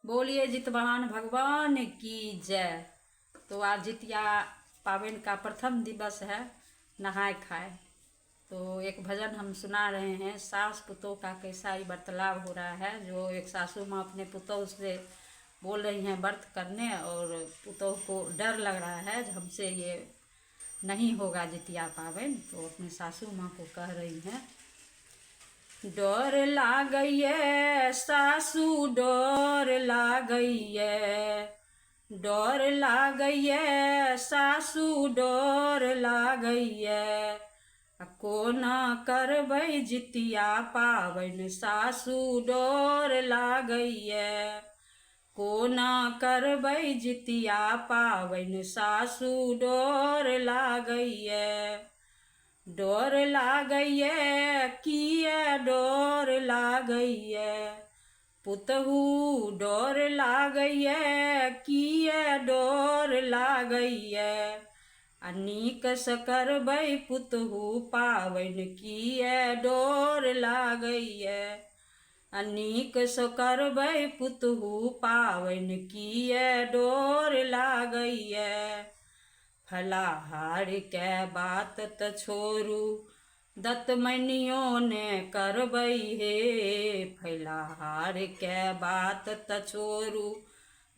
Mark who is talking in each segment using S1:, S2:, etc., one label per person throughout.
S1: बोलिए जितवाहन भगवान की जय। तो आज जितिया पावन का प्रथम दिवस है, नहाय खाए। तो एक भजन हम सुना रहे हैं। सास पुतोह का कैसा ही बर्ताव हो रहा है। जो एक सासू माँ अपने पुतोह से बोल रही हैं व्रत करने, और पुतोह को डर लग रहा है हमसे ये नहीं होगा जितिया पावन। तो अपनी सासू माँ को कह रही हैं, डर लागइये सासू डर लागइये, डर लागइये सासू डर लागइये, कोना करबै जितिया पावन सासू डर लागइये, कोना करबै जितिया पावन सासू डर लागइये, डर लागइये किए डर लागइये, पुतहु डर लागइये किए डर लागइये, नीक से करबै पुतहु पावन किए डर लागइये, नीक से करबै पुतहु पावन किए डर लागइये, फलाहार के बात त छोड़ू दतमनियो ने करबै हे, फलाहार के बात त छोड़ू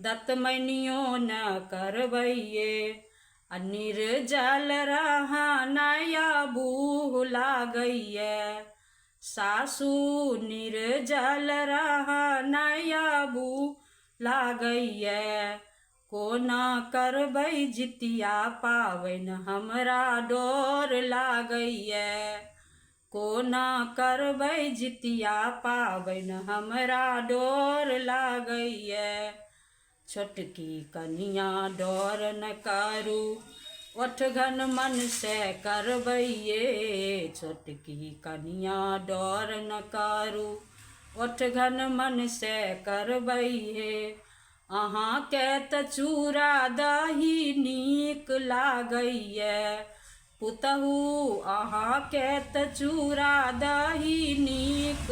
S1: दतमनियो न करबै ये, निर्जल रहनाया बूह लागइये, सासू निर्जल रहनाया बूह लागइये, कोना करबै जितिया पावन हमरा डर लागइये, कोना करबै जितिया पावन हमरा डर लागइये, छोटकी कनिया डर न करू ओठगन मन से करबै ये, छोटकी कनिया डर न करू ओठगन मन से करबै हे, अहाँ के त चूड़ा दही नीक लागइये, पुतहु अहाँ के त चूड़ा दही नीक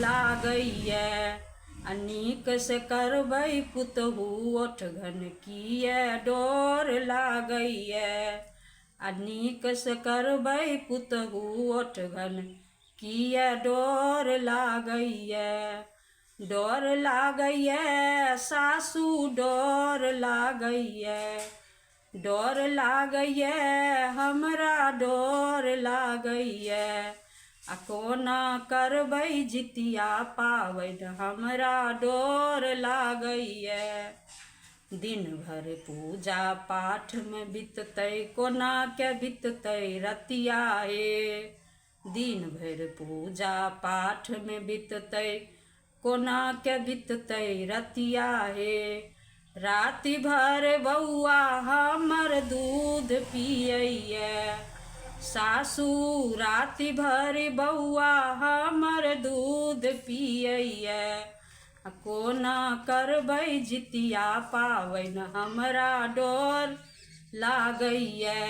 S1: लागइये, नीक से करबै पुतहु ओठगन किए डर लागइये, नीक से करबै पुतहु ओठगन किए डर लागइये, डर लागइये सासू डर लागइये, डर लागइये हमरा डर लागइये, कोना करबै जितिया पावन हमरा डर लागइये, दिन भर पूजा पाठ में बीततै कोना के बीततै रतिया हे, दिन भर पूजा पाठ में बीततै कोना के बीततै रतिया हे, राति भर बौआ हमर दूध पियैये, सासू राति भर बौआ हमर दूध पियैये, कोना करबै जितिया पावन हमरा डर लागइये,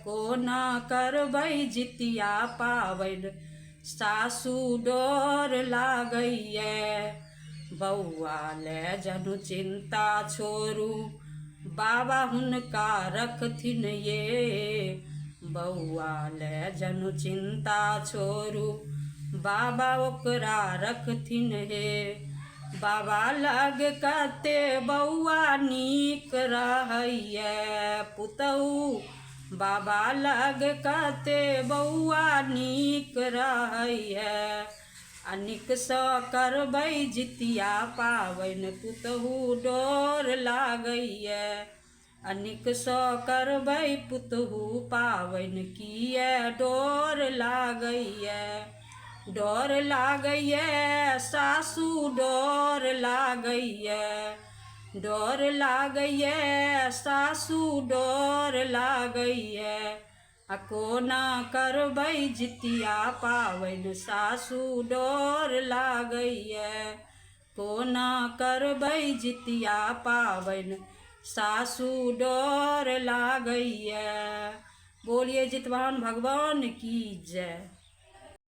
S1: कोना करबै जितिया पावन सासू डर लागइये, बौआ ले जनु चिंता छोड़ू बाबा हुनका रखथिन ये, बौआ ले जनु चिंता छोड़ू बाबा ओकरा रखथिन हे, बाबा लग कते बौआ नीक रहइये, पुतहु बाबा लग कते बौआ नीक रहइये, नीक सँ करबै जितिया पावन पुतहु डर लागइये, नीक सँ करबै पुतहु पावन किए डर लागइये, डर लागइये सासू डर लागइये, डर लागइये सासू डर लागइये, कोना करबै जितिया पावन सासू डर लागइये, कोना करबै जितिया पावन सासू डर लागइये। बोलिए जितवाहन भगवान की जय।